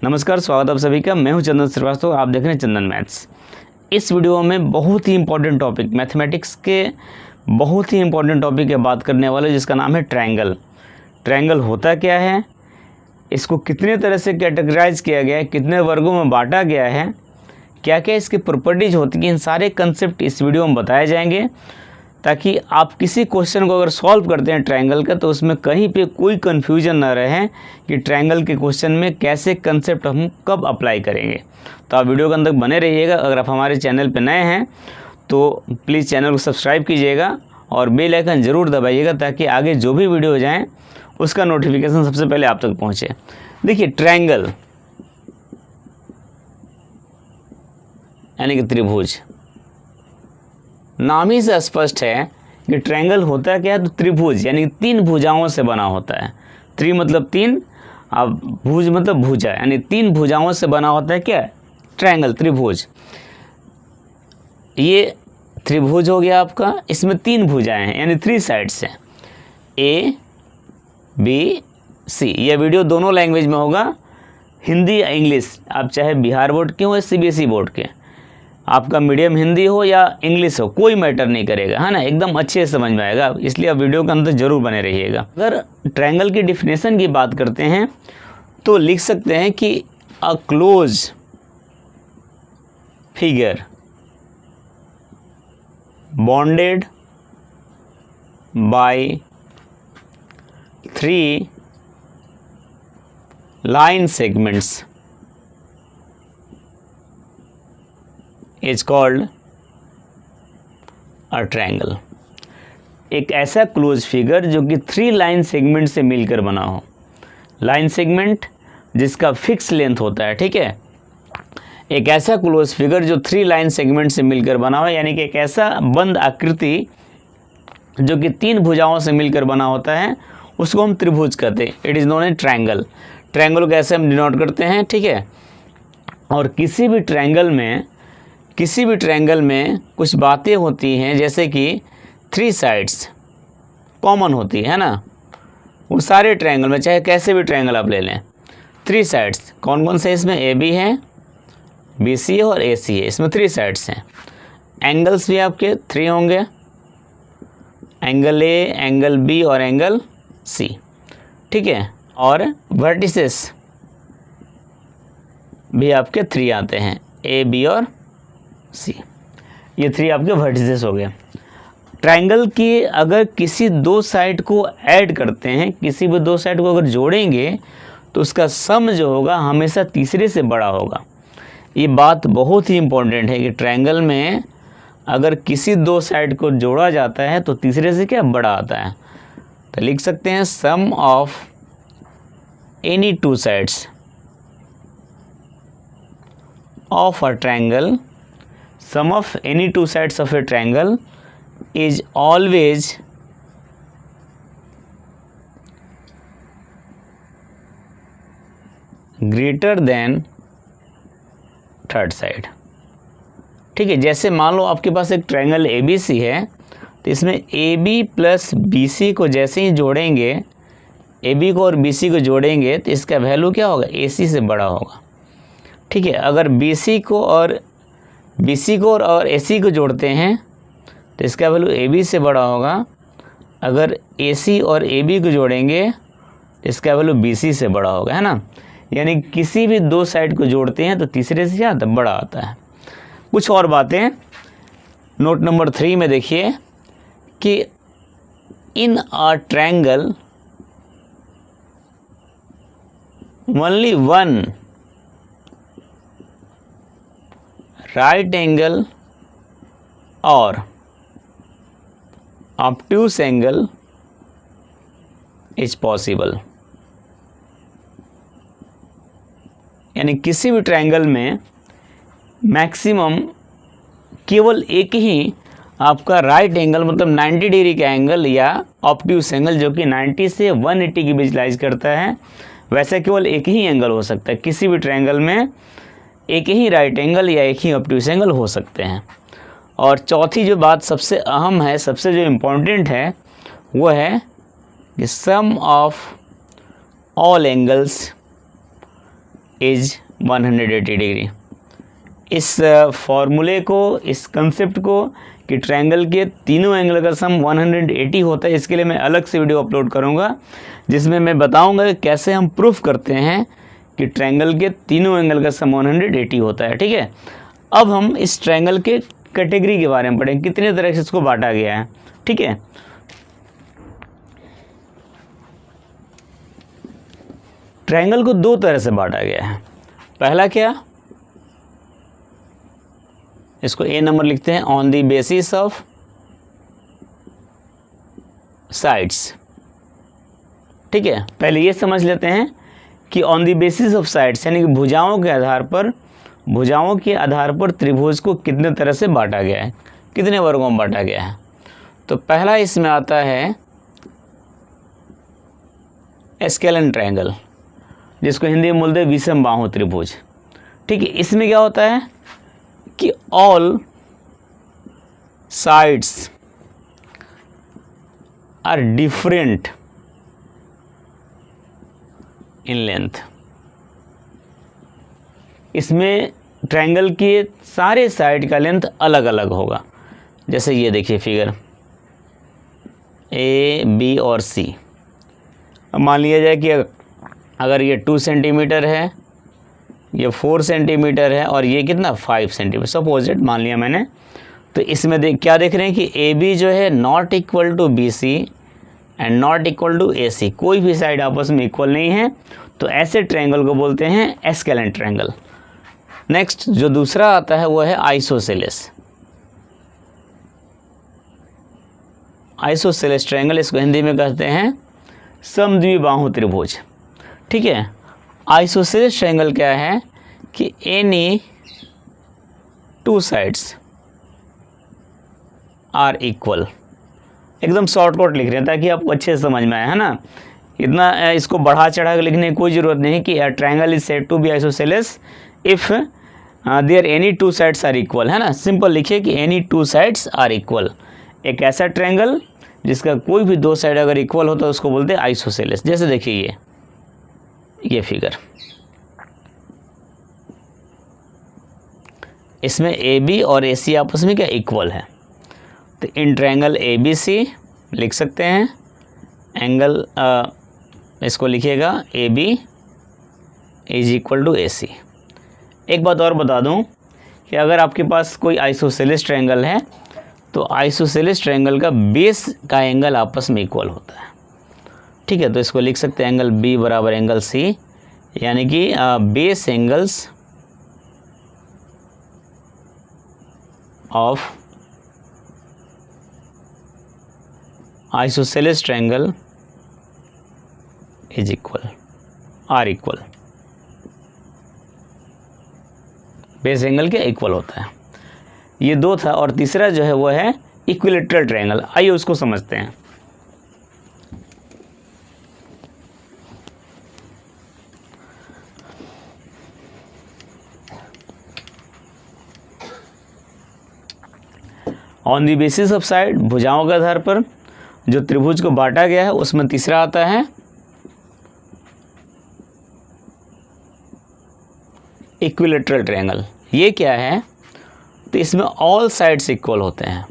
नमस्कार, स्वागत है आप सभी का। मैं हूं चंदन श्रीवास्तव, आप देख रहे हैं चंदन मैथ्स। इस वीडियो में बहुत ही इंपॉर्टेंट टॉपिक, मैथमेटिक्स के बहुत ही इंपॉर्टेंट टॉपिक की बात करने वाले, जिसका नाम है ट्रायंगल। ट्रायंगल होता क्या है, इसको कितने तरह से कैटेगराइज किया गया है, कितने वर्गों में बांटा गया है, क्या क्या इसकी प्रॉपर्टीज होती है, इन सारे कंसेप्ट इस वीडियो में बताए जाएंगे, ताकि आप किसी क्वेश्चन को अगर सॉल्व करते हैं ट्रायंगल का, तो उसमें कहीं पे कोई कन्फ्यूजन ना रहे कि ट्रायंगल के क्वेश्चन में कैसे कंसेप्ट हम कब अप्लाई करेंगे। तो आप वीडियो के अंदर बने रहिएगा। अगर आप हमारे चैनल पे नए हैं तो प्लीज़ चैनल को सब्सक्राइब कीजिएगा और बेल आइकन ज़रूर दबाइएगा, ताकि आगे जो भी वीडियो जाएँ उसका नोटिफिकेशन सबसे पहले आप तक पहुँचे। देखिए, ट्रायंगल यानी कि त्रिभुज, नाम ही से स्पष्ट है कि ट्रायंगल होता क्या है, तो त्रिभुज यानी तीन भुजाओं से बना होता है। त्रि मतलब तीन, अब भुज मतलब भुजा, यानी तीन भुजाओं से बना होता है क्या, ट्रायंगल, त्रिभुज। ये त्रिभुज हो गया आपका, इसमें तीन भुजाएं हैं यानी थ्री साइड्स हैं, ए बी सी। यह वीडियो दोनों लैंग्वेज में होगा, हिंदी या इंग्लिश। आप चाहे बिहार बोर्ड के हो या सीबीएसई बोर्ड के, आपका मीडियम हिंदी हो या इंग्लिश हो, कोई मैटर नहीं करेगा, है ना, एकदम अच्छे से समझ में आएगा। इसलिए आप वीडियो के अंदर जरूर बने रहिएगा। अगर ट्रायंगल की डिफिनेशन की बात करते हैं तो लिख सकते हैं कि a close figure bonded by three line segments is called a triangle. एक ऐसा क्लोज फिगर जो कि थ्री लाइन सेगमेंट से मिलकर बना हो। लाइन सेगमेंट जिसका फिक्स लेंथ होता है, ठीक है। एक ऐसा क्लोज फिगर जो थ्री लाइन सेगमेंट से मिलकर बना हो, यानी कि एक ऐसा बंद आकृति जो कि तीन भुजाओं से मिलकर बना होता है, उसको हम त्रिभुज कहते हैं। It is known as triangle. Triangle को ऐसे हम डिनोट करते हैं, ठीक है। और किसी भी ट्रायंगल में कुछ बातें होती हैं, जैसे कि थ्री साइड्स कॉमन होती है ना, वो सारे ट्रायंगल में, चाहे कैसे भी ट्रायंगल आप ले लें, थ्री साइड्स कौन कौन से, इसमें ए बी है, बी सी है और ए सी है, इसमें थ्री साइड्स हैं। एंगल्स भी आपके थ्री होंगे, एंगल ए, एंगल बी और एंगल सी, ठीक है। और वर्टिसेस भी आपके थ्री आते हैं, ए बी और सी, ये थ्री आपके वर्टिसेस हो गए। ट्रायंगल की अगर किसी दो साइड को ऐड करते हैं, किसी भी दो साइड को अगर जोड़ेंगे, तो उसका सम जो होगा हमेशा तीसरे से बड़ा होगा। ये बात बहुत ही इम्पोर्टेंट है कि ट्रायंगल में अगर किसी दो साइड को जोड़ा जाता है तो तीसरे से क्या, बड़ा आता है। तो लिख सकते हैं sum of any two sides of a triangle, sum of any two sides of a triangle is always greater than third side, ठीक है। जैसे मान लो आपके पास एक ट्रायंगल ए बी सी है, तो इसमें A B plus B C को जैसे ही जोड़ेंगे, ए बी को और बी सी को जोड़ेंगे, तो इसका वैल्यू क्या होगा, ए सी से बड़ा होगा, ठीक है। अगर बी सी को और ए सी को जोड़ते हैं तो इसका वैल्यू ए बी से बड़ा होगा। अगर ए सी और ए बी को जोड़ेंगे तो इसका वैल्यू बी सी से बड़ा होगा, है ना। यानी किसी भी दो साइड को जोड़ते हैं तो तीसरे से ज़्यादा बड़ा आता है। कुछ और बातें नोट नंबर 3 में देखिए कि in a triangle only one right angle or obtuse angle is possible। यानी किसी भी ट्रायंगल में मैक्सिमम केवल एक ही आपका राइट एंगल, मतलब 90 डिग्री का एंगल, या ऑब्ट्यूस एंगल जो कि 90 से 180 के बीच लाइज करता है, वैसे केवल एक ही एंगल हो सकता है। किसी भी ट्रायंगल में एक ही राइट एंगल या एक ही ऑब्ट्यूस एंगल हो सकते हैं। और चौथी जो बात सबसे अहम है, सबसे जो इम्पोर्टेंट है, वो है कि sum of all angles is 180 degree. इस फॉर्मूले को, इस कंसेप्ट को कि ट्रायंगल के तीनों एंगल का सम 180 होता है, इसके लिए मैं अलग से वीडियो अपलोड करूंगा जिसमें मैं बताऊंगा कि कैसे हम प्रूफ करते हैं कि ट्रायंगल के तीनों एंगल का सम 180 होता है। ठीक है, अब हम इस ट्रायंगल के कैटेगरी के बारे में पढ़ें, कितने तरह से इसको बांटा गया है। ठीक है, ट्रायंगल को दो तरह से बांटा गया है। पहला क्या, इसको ए नंबर लिखते हैं, on the basis of sides. ठीक है, पहले ये समझ लेते हैं कि on the basis of sides यानी कि भुजाओं के आधार पर त्रिभुज को कितने तरह से बांटा गया है, कितने वर्गों में बांटा गया है। तो पहला इसमें आता है स्केलन ट्रायंगल, जिसको हिंदी में बोलते हैं विषम बाहु त्रिभुज। ठीक है, इसमें क्या होता है कि all sides are different in length. इसमें ट्रायंगल के सारे साइड का लेंथ अलग अलग होगा। जैसे ये देखिए फिगर ए, बी और सी। अब मान लिया जाए कि अगर ये 2 सेंटीमीटर है, ये 4 सेंटीमीटर है और ये कितना 5 सेंटीमीटर, सपोजिट मान लिया मैंने। तो इसमें क्या देख रहे हैं कि ए बी जो है not equal to B C and not equal to A C, कोई भी साइड आपस में इक्वल नहीं है। तो ऐसे ट्रायंगल को बोलते हैं स्केलन ट्रायंगल। नेक्स्ट जो दूसरा आता है वो है आइसोसेलेस। आइसोसेलेस ट्रायंगल, इसको हिंदी में कहते हैं समद्विबाहु त्रिभुज। ठीक है, आइसोसेलेस ट्रायंगल क्या है कि एनी 2 साइड्स आर इक्वल। एकदम शॉर्टकट लिख रहे हैं ताकि आपको अच्छे से समझ में आए, है ना। इतना इसको बढ़ा चढ़ा कर लिखने की कोई ज़रूरत नहीं कि triangle is said to be isosceles if there any 2 sides are equal, है ना। सिंपल लिखिए कि एनी 2 साइड्स आर इक्वल। एक ऐसा ट्रायंगल जिसका कोई भी 2 साइड अगर इक्वल हो तो उसको बोलते हैं आइसोसेलेस। जैसे देखिए ये फिगर, इसमें ए बी और ए सी आपस में क्या इक्वल है। तो इन ट्रायंगल ए बी सी लिख सकते हैं एंगल, इसको लिखिएगा A B is equal to A C. एक बात और बता दूं कि अगर आपके पास कोई आइसोसेलेस ट्रायंगल है तो आइसोसेलेस ट्रायंगल का बेस का एंगल आपस में इक्वल होता है। ठीक है, तो इसको लिख सकते हैं एंगल बी बराबर एंगल सी, यानी कि base angles of isosceles triangle is equal, are equal, base angle के इक्वल होता है। ये 2 था और तीसरा जो है वो है इक्विलेटरल ट्रायंगल। आइए उसको समझते हैं। On the basis of side, भुजाओं के आधार पर जो त्रिभुज को बांटा गया है उसमें तीसरा आता है इक्विलेटरल ट्रायंगल। ये क्या है, तो इसमें ऑल साइड्स इक्वल होते हैं।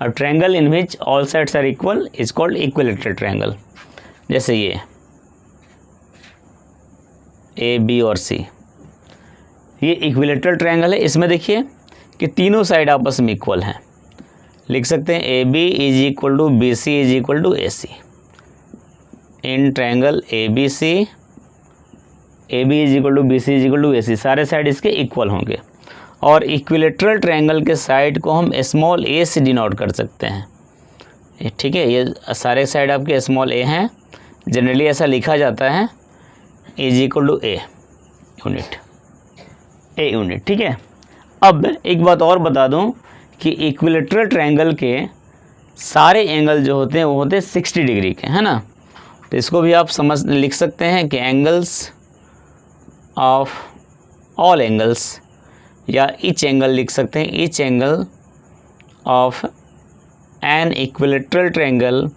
A triangle in which all sides are equal is called equilateral triangle. जैसे ये ए बी और सी, ये इक्विलेटरल ट्रायंगल है। इसमें देखिए कि तीनों साइड आपस में इक्वल हैं। लिख सकते हैं A B is equal to B C is equal to A C. In triangle A B C, A B is equal to B C is equal to A C, सारे side इसके equal होंगे। और equilateral triangle के side को हम small ए से denote कर सकते हैं। ठीक है, ये सारे साइड आपके स्मॉल ए हैं, जनरली ऐसा लिखा जाता है is equal to a unit, a unit. ठीक है, अब एक बात और बता दूं कि इक्विलेटरल ट्रायंगल के सारे एंगल जो होते हैं वो होते हैं 60 डिग्री के, है ना। तो इसको भी आप लिख सकते हैं कि एंगल्स ऑफ ऑल एंगल्स, या ईच एंगल लिख सकते हैं, each angle of an equilateral triangle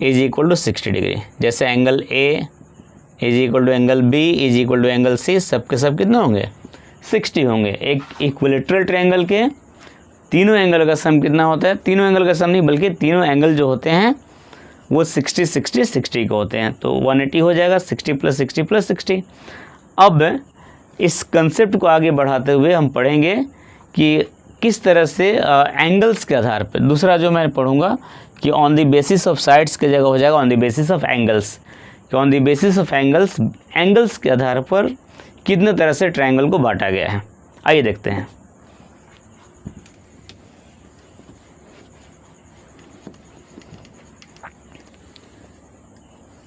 is equal to 60 degree. जैसे angle A is equal to angle B is equal to angle C, सब के सब कितने होंगे 60 होंगे। एक इक्विलेटरल ट्रायंगल के तीनों एंगल का सम कितना होता है, तीनों एंगल का सम नहीं बल्कि तीनों एंगल जो होते हैं वो 60 60 60 के होते हैं, तो 180 हो जाएगा 60 + 60 + 60। अब इस कंसेप्ट को आगे बढ़ाते हुए हम पढ़ेंगे कि किस तरह से एंगल्स के आधार पर, दूसरा जो मैं पढ़ूंगा कि on the basis of sides की जगह हो जाएगा on the basis of angles, कि on the basis of angles, angles के आधार पर कितने तरह से ट्रायंगल को बांटा गया है। आइए देखते हैं।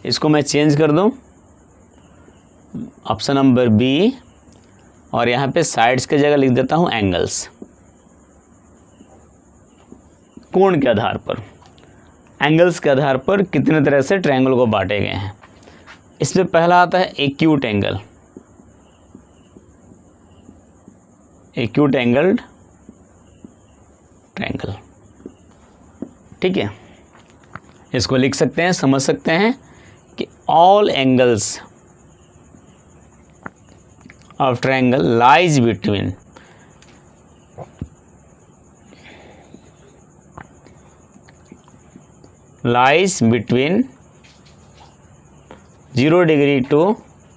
इसको मैं चेंज कर दूं, ऑप्शन नंबर बी, और यहाँ पे साइड्स की जगह लिख देता हूँ एंगल्स। कोण के आधार पर, एंगल्स के आधार पर कितने तरह से ट्रायंगल को बांटे गए हैं। इसमें पहला आता है acute angle, acute angled triangle. ठीक है, इसको लिख सकते हैं, समझ सकते हैं कि all angles of triangle lies between lies between 0 degree to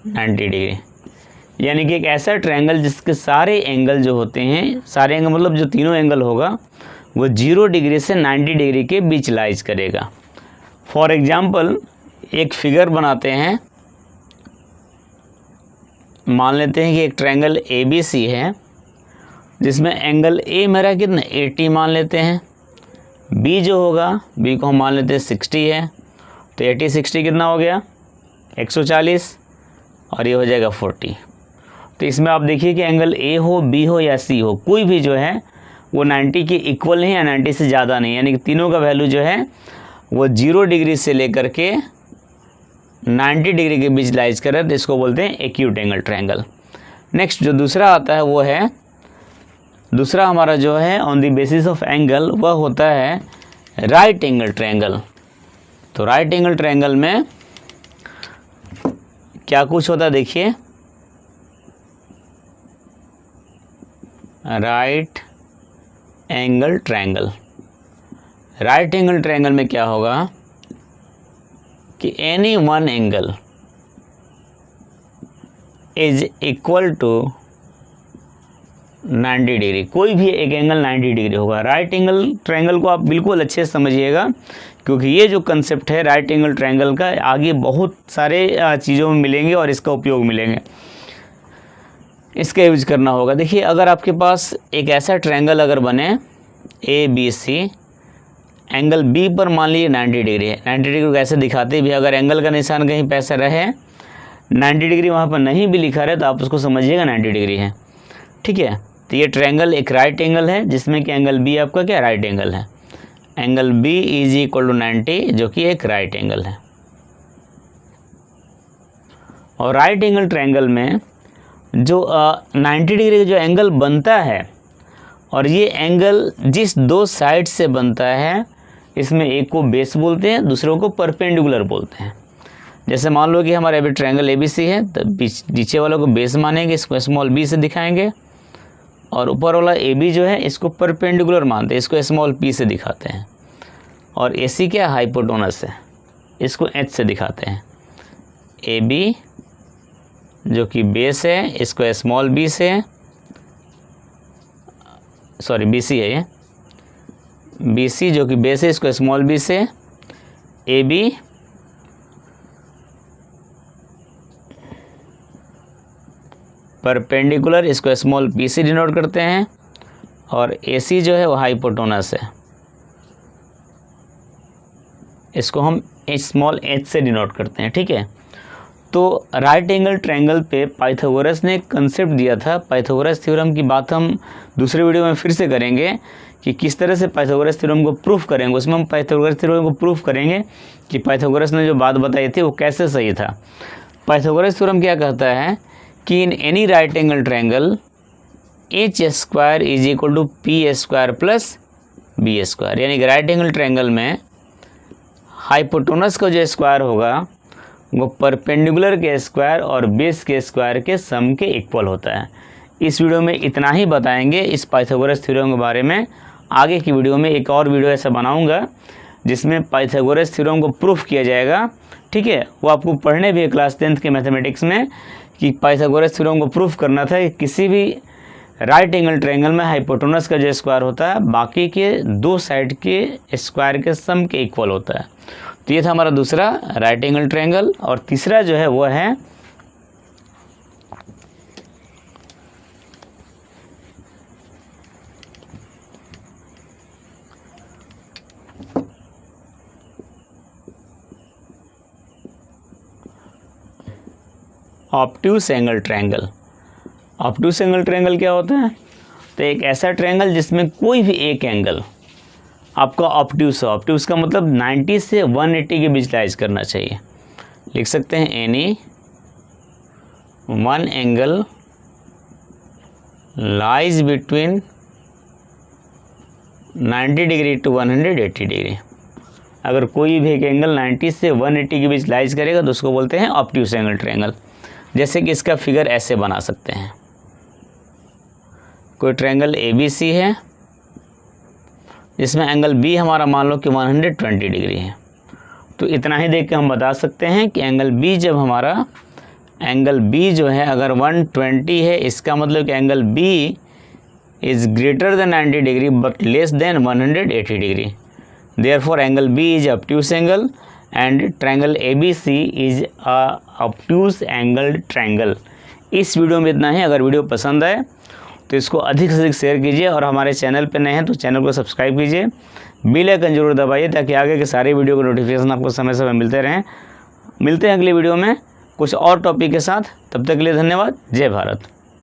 90 degree. यानी कि एक ऐसा ट्रायंगल जिसके सारे एंगल जो होते हैं, सारे एंगल मतलब जो तीनों एंगल होगा वो 0 डिग्री से 90 डिग्री के बीच लाइज करेगा। फॉर एग्जांपल एक फिगर बनाते हैं, मान लेते हैं कि एक ट्रायंगल ABC है जिसमें एंगल A मेरा कितना 80 मान लेते हैं, B जो होगा, B को हम मान लेते हैं 60 है, तो 80 60 कितना हो गया 140, और ये हो जाएगा 40। तो इसमें आप देखिए कि एंगल A हो, B हो या C हो, कोई भी जो है वो 90 के इक्वल नहीं या 90 से ज़्यादा नहीं, यानी कि तीनों का वैल्यू जो है वो 0 डिग्री से लेकर के 90 डिग्री के बीच लाइज कर रहा है, तो इसको बोलते हैं एक्यूट एंगल ट्रायंगल। नेक्स्ट जो दूसरा आता है वो है, दूसरा हमारा जो है on the basis of angle, वह होता है राइट एंगल ट्रायंगल। तो राइट एंगल ट्रायंगल में क्या कुछ होता है देखिए, right angle triangle, right angle triangle में क्या होगा कि any one angle is equal to 90 degree, कोई भी एक एंगल 90 डिग्री होगा। राइट एंगल ट्रायंगल को आप बिल्कुल अच्छे से समझिएगा, क्योंकि ये जो कंसेप्ट है राइट एंगल ट्रायंगल का आगे बहुत सारे चीज़ों में मिलेंगे और इसका उपयोग मिलेंगे, इसका यूज करना होगा। देखिए अगर आपके पास एक ऐसा ट्रायंगल अगर बने ABC, एंगल B पर मान लीजिए 90 डिग्री है, 90 डिग्री को कैसे दिखाते भी, अगर एंगल का निशान कहीं पे ऐसा रहे 90 डिग्री वहाँ पर नहीं भी लिखा रहे तो आप उसको समझिएगा 90 डिग्री है। ठीक है, तो ये ट्रायंगल एक राइट एंगल है जिसमें कि एंगल B आपका क्या राइट एंगल है, angle B is equal to 90 जो कि एक राइट एंगल है। और राइट एंगल ट्रायंगल में जो 90 डिग्री का जो एंगल बनता है, और ये एंगल जिस दो साइड से बनता है, इसमें एक को बेस बोलते हैं, दूसरों को परपेंडिकुलर बोलते हैं। जैसे मान लो कि हमारा अभी ट्रायंगल ABC है, तो नीचे वालों को बेस मानेंगे, इसको स्मॉल b से दिखाएंगे, और ऊपर वाला AB जो है इसको परपेंडिकुलर मानते हैं, इसको स्मॉल p से दिखाते हैं। और AC क्या हाइपोटेनस है, इसको h से दिखाते हैं। AB जो कि बेस है इसको स्मॉल b से, सॉरी BC है ये, BC जो कि बेस है इसको स्मॉल b से, AB परपेंडिकुलर इसको स्मॉल p से डिनोट करते हैं, और AC जो है वो हाइपोटेनस है, इसको हम स्मॉल h से डिनोट करते हैं। ठीक है, तो राइट एंगल ट्रायंगल पे पाइथागोरस ने एक कंसेप्ट दिया था। पाइथागोरस थ्योरम की बात हम दूसरे वीडियो में फिर से करेंगे कि किस तरह से पाइथागोरस थ्योरम को प्रूफ करेंगे, उसमें हम पाइथागोरस थ्योरम को प्रूफ करेंगे कि पाइथागोरस ने जो बात बताई थी वो कैसे सही था। पाइथागोरस थ्योरम क्या कहता है कि in any right angle triangle h square is equal to p square plus b square, यानी कि राइट एंगल ट्रायंगल में हाइपोटेनस का जो स्क्वायर होगा वो परपेंडिकुलर के स्क्वायर और बेस के स्क्वायर के सम के इक्वल होता है। इस वीडियो में इतना ही बताएंगे इस पाइथागोरस थ्योरम के बारे में। आगे की वीडियो में एक और वीडियो ऐसा बनाऊंगा जिसमें पाइथागोरस थ्योरम को प्रूफ किया जाएगा, ठीक है। वो आपको पढ़ने भी है क्लास 10th के मैथमेटिक्स में कि पाइथागोरस थ्योरम को प्रूफ करना था कि किसी भी राइट एंगल ट्रायंगल में हाइपोटेनस का जो स्क्वायर होता है बाकी के दो साइड के स्क्वायर के सम के इक्वल होता है। तो ये था हमारा दूसरा राइट एंगल ट्रायंगल। और तीसरा जो है वो है obtuse angle triangle. Obtuse angle triangle क्या होता है? तो एक ऐसा ट्रायंगल जिसमें कोई भी एक एंगल आपका ऑब्ट्यूस है। ऑब्ट्यूस का मतलब 90 से 180 के बीच लाइज करना चाहिए। लिख सकते हैं any one angle lies between 90 degree to 180 degree. अगर कोई भी एक एंगल 90 से 180 के बीच लाइज करेगा तो उसको बोलते हैं ऑब्ट्यूस एंगल ट्रायंगल। जैसे कि इसका फिगर ऐसे बना सकते हैं। कोई ट्रायंगल ABC है जिसमें एंगल B हमारा मान लो कि 120 डिग्री है। तो इतना ही देख के हम बता सकते हैं कि एंगल B जब हमारा एंगल B जो है अगर 120 है, इसका मतलब कि angle B is greater than 90 degree but less than 180 degree. Therefore angle B is obtuse angle and triangle ABC is a obtuse angle triangle. इस वीडियो में इतना ही। अगर वीडियो पसंद आए तो इसको अधिक से अधिक शेयर कीजिए और हमारे चैनल पर नए हैं तो चैनल को सब्सक्राइब कीजिए, बेल आइकन जरूर दबाइए ताकि आगे के सारे वीडियो के नोटिफिकेशन आपको समय समय मिलते रहें। मिलते हैं अगली वीडियो में कुछ और टॉपिक के साथ। तब तक के लिए धन्यवाद। जय भारत।